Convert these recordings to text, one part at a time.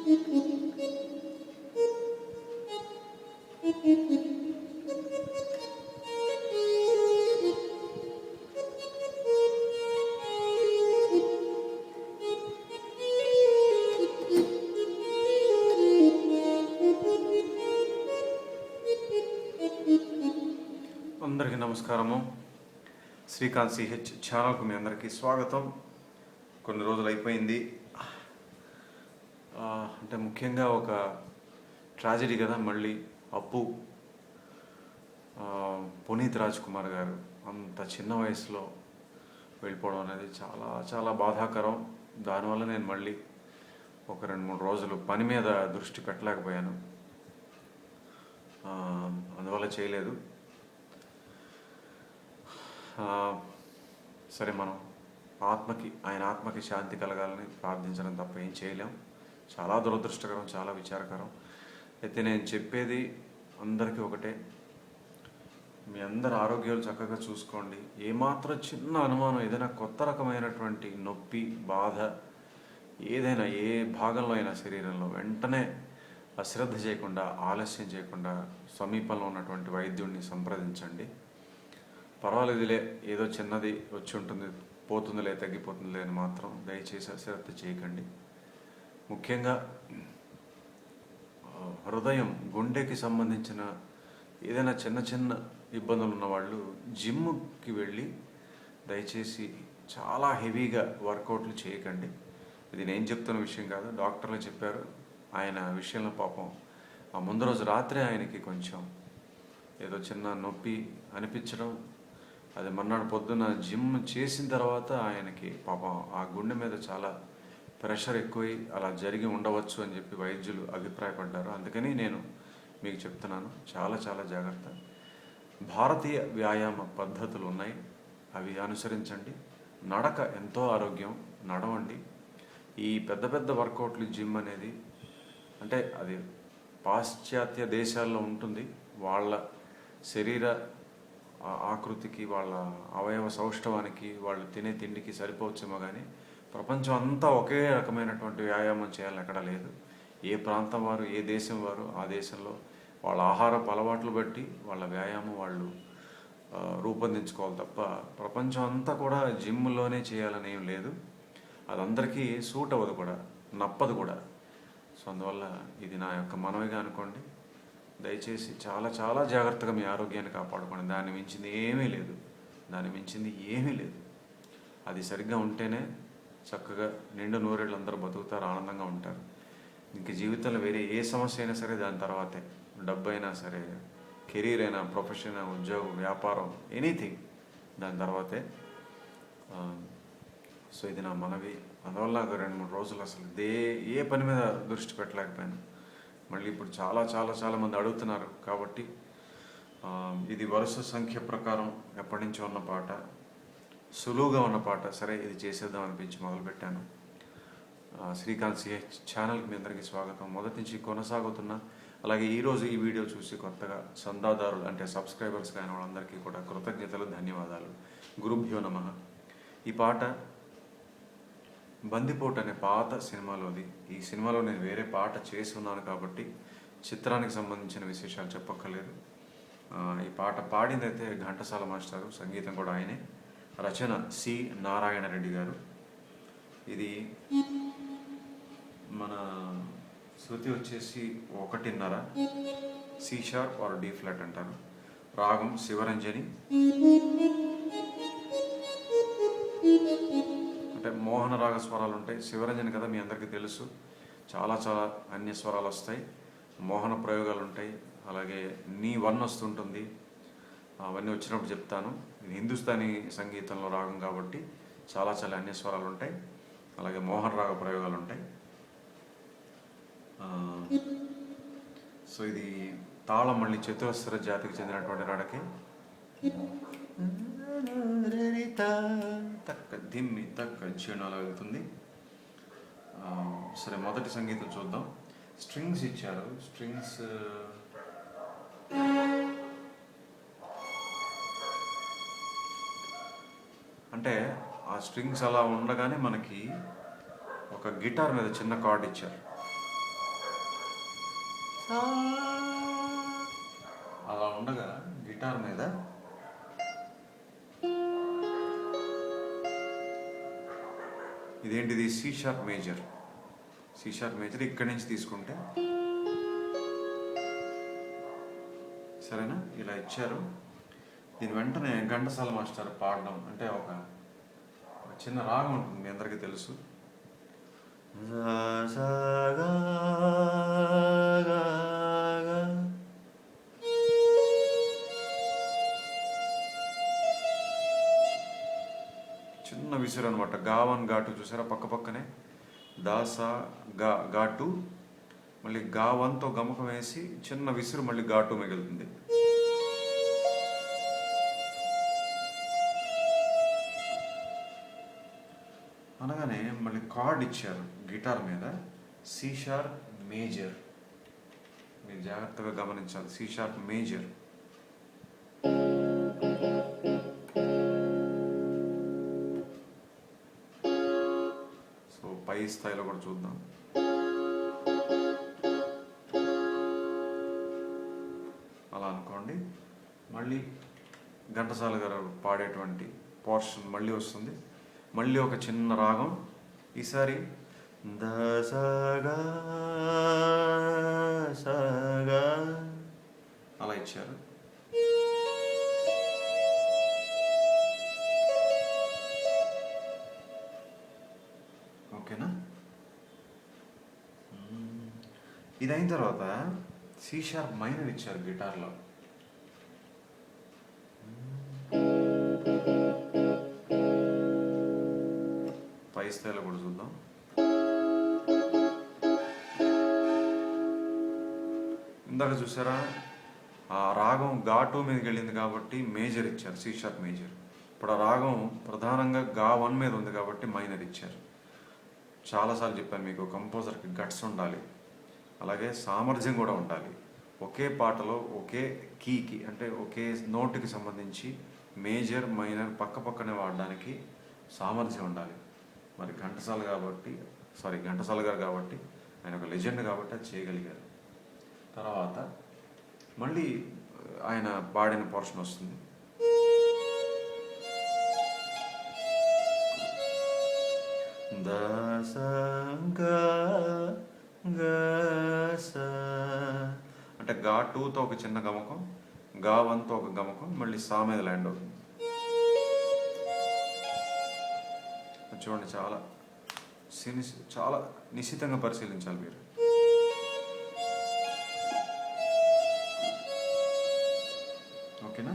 అందరికీ నమస్కారము. శ్రీకాంత్ సిహెచ్ ఛానల్కు మీ అందరికీ స్వాగతం. కొన్ని రోజులు అయిపోయింది. అంటే ముఖ్యంగా ఒక ట్రాజెడీ కదా, మళ్ళీ అప్పు పునీత్ రాజ్ కుమార్ గారు అంత చిన్న వయసులో వెళ్ళిపోవడం అనేది చాలా చాలా బాధాకరం. దానివల్ల నేను మళ్ళీ ఒక 2-3 రోజులు పని మీద దృష్టి పెట్టలేకపోయాను. అందువల్ల చేయలేదు. సరే, మనం ఆయన ఆత్మకి శాంతి కలగాలని ప్రార్థించడం తప్ప ఏం చేయలేం. చాలా దురదృష్టకరం, చాలా విచారకరం. అయితే నేను చెప్పేది అందరికీ ఒకటే, మీ అందరి ఆరోగ్యాలు చక్కగా చూసుకోండి. ఏమాత్రం చిన్న అనుమానం, ఏదైనా కొత్త రకమైనటువంటి నొప్పి, బాధ ఏదైనా ఏ భాగంలో అయినా శరీరంలో, వెంటనే అశ్రద్ధ చేయకుండా, ఆలస్యం చేయకుండా సమీపంలో ఉన్నటువంటి వైద్యుడిని సంప్రదించండి. పర్వాలేదులే, ఏదో చిన్నది వచ్చి ఉంటుంది, పోతుందిలే, తగ్గిపోతుందిలే అని మాత్రం దయచేసి అశ్రద్ధ చేయకండి. ముఖ్యంగా హృదయం, గుండెకి సంబంధించిన ఏదైనా చిన్న చిన్న ఇబ్బందులు ఉన్నవాళ్ళు జిమ్కి వెళ్ళి దయచేసి చాలా హెవీగా వర్కౌట్లు చేయకండి. ఇది నేను చెప్తున్న విషయం కాదు, డాక్టర్లు చెప్పారు. ఆయన విషయంలో పాపం ఆ ముందు రోజు రాత్రే ఆయనకి కొంచెం ఏదో చిన్న నొప్పి అనిపించడం, అది మర్నాడు పొద్దున్న జిమ్ చేసిన తర్వాత ఆయనకి పాపం ఆ గుండె మీద చాలా ప్రెషర్ ఎక్కువై అలా జరిగి ఉండవచ్చు అని చెప్పి వైద్యులు అభిప్రాయపడ్డారు. అందుకని నేను మీకు చెప్తున్నాను, చాలా చాలా జాగ్రత్త. భారతీయ వ్యాయామ పద్ధతులు ఉన్నాయి, అవి అనుసరించండి. నడక ఎంతో ఆరోగ్యం, నడవండి. ఈ పెద్ద పెద్ద వర్కౌట్లు, జిమ్ అనేది అంటే అది పాశ్చాత్య దేశాల్లో ఉంటుంది. వాళ్ళ శరీర ఆకృతికి, వాళ్ళ అవయవ సౌష్ఠవానికి, వాళ్ళు తినే తిండికి సరిపోవచ్చేమో, కానీ ప్రపంచం అంతా ఒకే రకమైనటువంటి వ్యాయామం చేయాలని ఎక్కడా లేదు. ఏ ప్రాంతం వారు, ఏ దేశం వారు ఆ దేశంలో వాళ్ళ ఆహారపు అలవాట్లు బట్టి వాళ్ళ వ్యాయామం వాళ్ళు రూపొందించుకోవాలి తప్ప ప్రపంచం అంతా కూడా జిమ్లోనే చేయాలని ఏం లేదు. అది అందరికీ సూట్ అవ్వదు కూడా, నప్పదు కూడా. సో అందువల్ల ఇది నా యొక్క మనవిగా అనుకోండి. దయచేసి చాలా చాలా జాగ్రత్తగా మీ ఆరోగ్యాన్ని కాపాడుకోండి. దాన్ని మించింది ఏమీ లేదు. అది సరిగ్గా ఉంటేనే చక్కగా నిండు నూరేళ్ళు అందరూ బతుకుతారు, ఆనందంగా ఉంటారు. ఇంక జీవితంలో వేరే ఏ సమస్య అయినా సరే దాని తర్వాతే, డబ్బు అయినా సరే, కెరీర్ అయినా, ప్రొఫెషన్ అయినా, ఉద్యోగం, వ్యాపారం, ఎనీథింగ్ దాని తర్వాతే. సో ఇది నా మనవి. అందువల్ల 2-3 రోజులు అసలు ఏ పని మీద దృష్టి పెట్టలేకపోయాను. మళ్ళీ ఇప్పుడు చాలా చాలా చాలా మంది అడుగుతున్నారు కాబట్టి ఇది వరుస సంఖ్య ప్రకారం ఎప్పటి నుంచో ఉన్న పాట, సులువుగా ఉన్న పాట. సరే, ఇది చేసేద్దాం అనిపించి మొదలుపెట్టాను. శ్రీకాంత్ సిహెచ్ ఛానల్కి మీ అందరికీ స్వాగతం. మొదటి నుంచి కొనసాగుతున్న, అలాగే ఈరోజు ఈ వీడియో చూసి కొత్తగా చందాదారులు అంటే సబ్స్క్రైబర్స్ అయిన వాళ్ళందరికీ కూడా కృతజ్ఞతలు, ధన్యవాదాలు. గురుభ్యో నమః. ఈ పాట బందిపోటు అనే పాత సినిమాలోది. ఈ సినిమాలో నేను వేరే పాట చేసి ఉన్నాను కాబట్టి చిత్రానికి సంబంధించిన విశేషాలు చెప్పక్కర్లేదు. ఈ పాట పాడిందైతే ఘంటసాల మాస్టారు, సంగీతం కూడా ఆయనే, రచన సి నారాయణ రెడ్డి గారు. ఇది మన శృతి వచ్చేసి 1:30 C sharp or D flat అంటారు. రాగం శివరంజని, అంటే మోహన రాగ స్వరాలు ఉంటాయి. శివరంజని కదా మీ అందరికీ తెలుసు, చాలా చాలా అన్య స్వరాలు వస్తాయి, మోహన ప్రయోగాలు ఉంటాయి. అలాగే నీ వన్ వస్తుంటుంది. అవన్నీ వచ్చినప్పుడు చెప్తాను. ఇది హిందుస్థానీ సంగీతంలో రాగం కాబట్టి చాలా చాలా అన్య స్వరాలు ఉంటాయి, అలాగే మోహన రాగ ప్రయోగాలు ఉంటాయి. సో ఇది తాళం మళ్ళీ చతురస్ర జాతికి చెందినటువంటి రాడకి. తక్క దిమ్మి తక్క క్షీణాలు వెళ్తుంది. సరే, మొదటి సంగీతం చూద్దాం. స్ట్రింగ్స్ ఇచ్చారు. స్ట్రింగ్స్ అంటే ఆ స్ట్రింగ్స్ అలా ఉండగానే మనకి ఒక గిటార్ మీద చిన్న కార్డ్ ఇచ్చారు. సా అలా ఉండగా గిటార్ మీద ఇదేంటిది C sharp major. C sharp major ఇక్కడి నుంచి తీసుకుంటే సరేనా, ఇలా ఇచ్చారు. దీని వెంటనే ఘంటసాల మాస్టర్ పాడడం అంటే ఒక చిన్న రాగం ఉంటుంది, మీ అందరికీ తెలుసు. చిన్న విసురు అనమాట. గా1 గా2 చూసారా పక్క పక్కనే. దాసా గా2 మళ్ళీ గా1తో గమకం వేసి చిన్న విసురు, మళ్ళీ గా2 మిగులుతుంది. అనగానే మళ్ళీ కార్డ్ ఇచ్చారు గిటార్ మీద, సి షార్ప్ మేజర్. మీరు జాగ్రత్తగా గమనించాలి, సి షార్ప్ మేజర్. సో పై స్థాయిలో కూడా చూద్దాం. అలా అనుకోండి. మళ్ళీ ఘంటసాల గారు పాడేటువంటి పోర్షన్ మళ్ళీ వస్తుంది. మళ్ళీ ఒక చిన్న రాగం, ఈసారి దసగా సగా అలా ఇచ్చారు. ఓకేనా. ఇది అయిన తర్వాత సి షార్ప్ మైనర్ ఇచ్చారు గిటార్లో. పై స్థాయిలో కూడా చూద్దాం. ఇందాక చూసారా ఆ రాగం గా2 మీదకి వెళ్ళింది కాబట్టి మేజర్ ఇచ్చారు, సి షార్ప్ మేజర్. ఇప్పుడు ఆ రాగం ప్రధానంగా గా1 మీద ఉంది కాబట్టి మైనర్ ఇచ్చారు. చాలాసార్లు చెప్పాను మీకు, కంపోజర్కి గట్స్ ఉండాలి, అలాగే సామర్థ్యం కూడా ఉండాలి. ఒకే పాటలో ఒకే కీకి అంటే ఒకే నోటుకి సంబంధించి మేజర్ మైనర్ పక్క పక్కనే వాడడానికి సామర్థ్యం ఉండాలి. మరి ఘంటసాల గారు కాబట్టి ఆయన ఒక లెజెండ్ కాబట్టి అది చేయగలిగారు. తర్వాత మళ్ళీ ఆయన పాడిన పోర్షన్ వస్తుంది. అంటే గా2తో ఒక చిన్న గమకం, గా1తో ఒక గమకం, మళ్ళీ సా మీద ల్యాండ్ అవుతుంది. చూడండి, చాలా నిశ్చితంగా పరిశీలించాలి మీరు. ఓకేనా.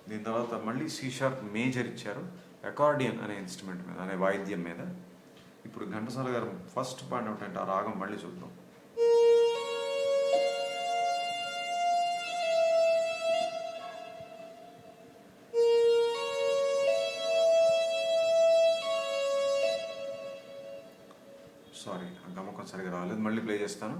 దీని తర్వాత మళ్ళీ సి షార్ప్ మేజర్ ఇచ్చారు అకార్డియన్ అనే ఇన్స్ట్రుమెంట్ మీద, అనే వాయిద్యం మీద. ఇప్పుడు ఘంటసాల గారు ఫస్ట్ పాడినటువంటి ఆ రాగం మళ్ళీ చూద్దాం. సారీ, ఆ గమకం సరిగా రాలేదు, మళ్ళీ ప్లే చేస్తాను.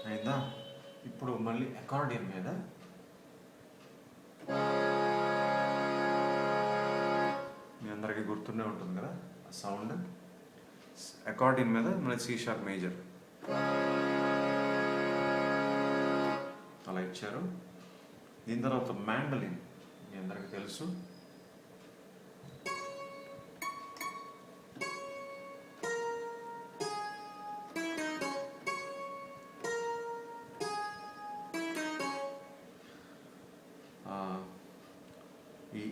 అయిందా. ఇప్పుడు మళ్ళీ అకార్డియన్ మీద మీ అందరికీ గుర్తుండే ఉంటుంది కదా ఆ సౌండ్. అకార్డియన్ మీద మళ్ళీ సి షార్ప్ మేజర్ అలా ఇచ్చారు. దీని తర్వాత మ్యాండలిన్ మీ అందరికీ తెలుసు.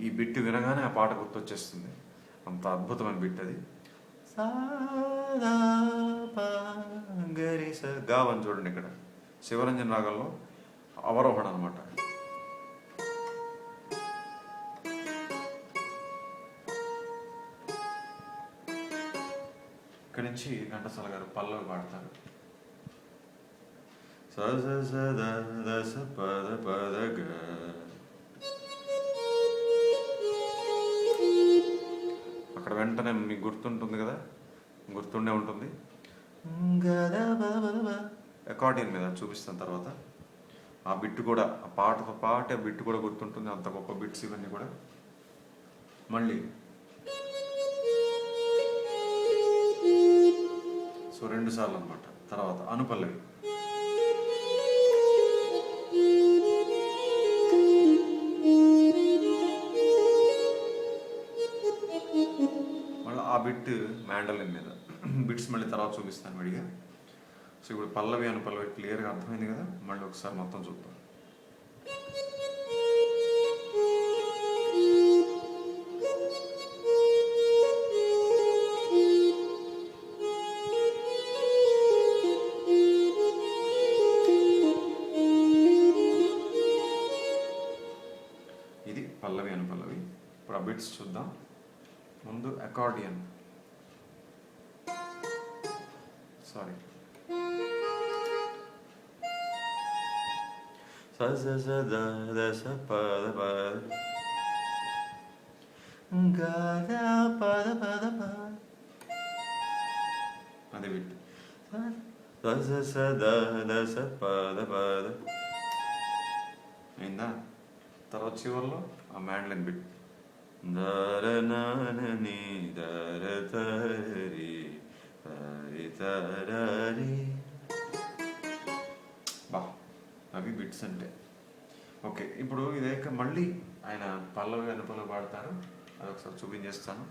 ఈ బిట్ వినగానే ఆ పాట గుర్తొచ్చేస్తుంది, అంత అద్భుతమైన బిట్ అది. గా1 చూడండి, ఇక్కడ శివరంజన్ రాగంలో అవరోహణ అనమాట. ఇక్కడి నుంచి ఘంటసాల గారు పల్లవి పాడతారు. పద పద గ. అక్కడ వెంటనే మీకు గుర్తుంటుంది కదా, గుర్తుండే ఉంటుంది. అకార్డియన్ మీద చూపిస్తాను తర్వాత. ఆ బిట్ కూడా ఆ పాటతో పాటే బిట్ కూడా గుర్తుంటుంది, అంత గొప్ప బిట్స్ ఇవన్నీ కూడా. మళ్ళీ సో 2 సార్లు అనమాట. తర్వాత అనుపల్లవి. మళ్ళీ ఆ బిట్ మ్యాండలిన్ మీద. బిట్స్ మళ్ళీ తర్వాత చూపిస్తాను విడిగా. సో ఇప్పుడు పల్లవి అనుపల్లవి క్లియర్గా అర్థమైంది కదా. మళ్ళీ ఒకసారి మొత్తం చూద్దాం. ఇది పల్లవి అనుపల్లవి. ఇప్పుడు ఆ బిట్స్ చూద్దాం. ముందు అకార్డియన్. సారీ, స స స ద ద స ప ద ప గ ద ప ద ప ద ప. అది బిట్. స స స ద ద స ప ద ప ద. అయిందా? తర్వాత చివరిలో ఆ మ్యాండ్లిన్ బిట్. దర నని దర తరి హరి తరరి. బా, అవి బిట్స్ అంటే. ఓకే, ఇప్పుడు ఇదే మళ్ళీ ఆయన పల్లవి అనుపల్లవి పాడతారు, అది ఒకసారి చూపించేస్తాను.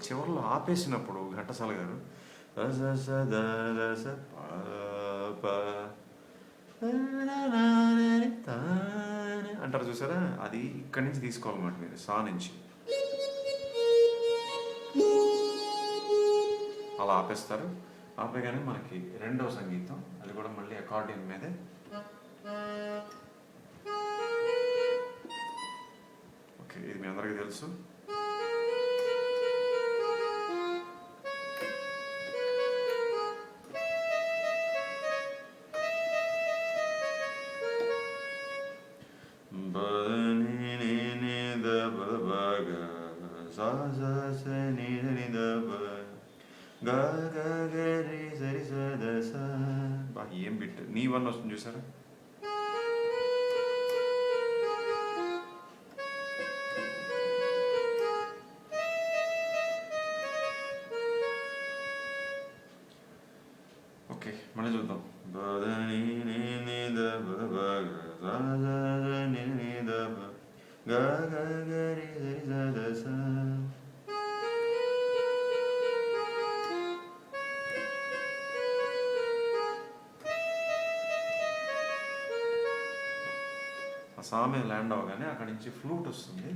చివరిలో ఆపేసినప్పుడు ఘంటసాల గారు అంటారు చూసారా, అది ఇక్కడి నుంచి తీసుకోవాలన్నమాట మీరు, సా నుంచి అలా ఆపేస్తారు. ఆపేగానే మనకి రెండవ సంగీతం, అది కూడా మళ్ళీ అకార్డియన్ మీదే. ఓకే, ఇది మీ అందరికీ తెలుసు. ఏం బిట్, నీ వన్ వస్తుంది చూసారా. ఓకే, మళ్ళీ చూద్దాం. ఆ సామె ల్యాండ్ అవగానే అక్కడి నుంచి ఫ్లూట్ వస్తుంది.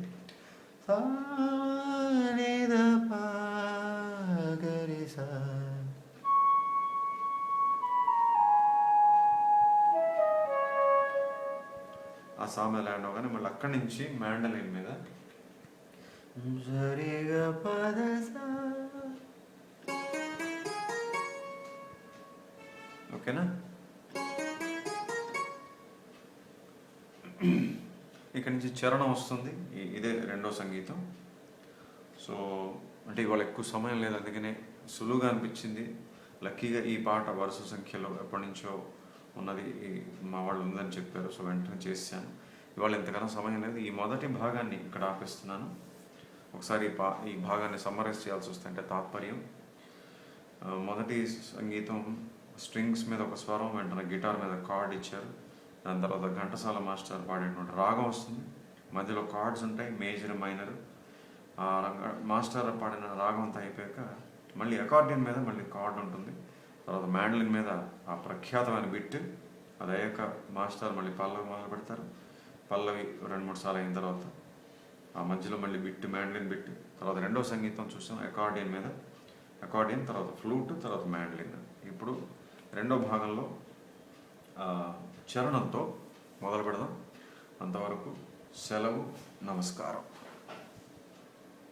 ఆ సామె ల్యాండ్ అవగానే మళ్ళీ అక్కడి నుంచి మ్యాండలిన్ మీద ఓకేనా. ఇక్కడి నుంచి చరణం వస్తుంది, ఇదే రెండో సంగీతం. సో అంటే ఇవాళ ఎక్కువ సమయం లేదు, అందుకనే సులువుగా అనిపించింది. లక్కీగా ఈ పాట వరుస సంఖ్యలో ఎప్పటి నుంచో ఉన్నది, మా వాళ్ళు ఉందని చెప్పారు, సో వెంటనే చేశాను. ఇవాళ ఎంతగానో సమయం లేదు. ఈ మొదటి భాగాన్ని ఇక్కడ ఆపేస్తున్నాను. ఒకసారి ఈ భాగాన్ని సమ్మరైజ్ చేయాల్సి వస్తే, అంటే తాత్పర్యం. మొదటి సంగీతం స్ట్రింగ్స్ మీద ఒక స్వరం, వెంటనే గిటార్ మీద కార్డ్ ఇచ్చారు. దాని తర్వాత ఘంటసాల మాస్టర్ పాడేటువంటి రాగం వస్తుంది, మధ్యలో కార్డ్స్ ఉంటాయి, మేజర్ మైనర్. మాస్టర్ పాడిన రాగం అంతా అయిపోయాక మళ్ళీ అకార్డియన్ మీద మళ్ళీ కార్డ్ ఉంటుంది. తర్వాత మ్యాండలిన్ మీద ఆ ప్రఖ్యాతమైన బిట్. అది అయ్యాక మాస్టర్ మళ్ళీ పల్లవి మొదలు పెడతారు. పల్లవి 2-3 సార్లు అయిన తర్వాత ఆ మధ్యలో మళ్ళీ బిట్, మ్యాండలిన్ బిట్. తర్వాత రెండో సంగీతం చూసాం అకార్డియన్ మీద, అకార్డియన్ తర్వాత ఫ్లూట్, తర్వాత మ్యాండలిన్. ఇప్పుడు రెండో భాగంలో చరణంతో మొదలు పెడదాం. అంతవరకు సెలవు, నమస్కారం.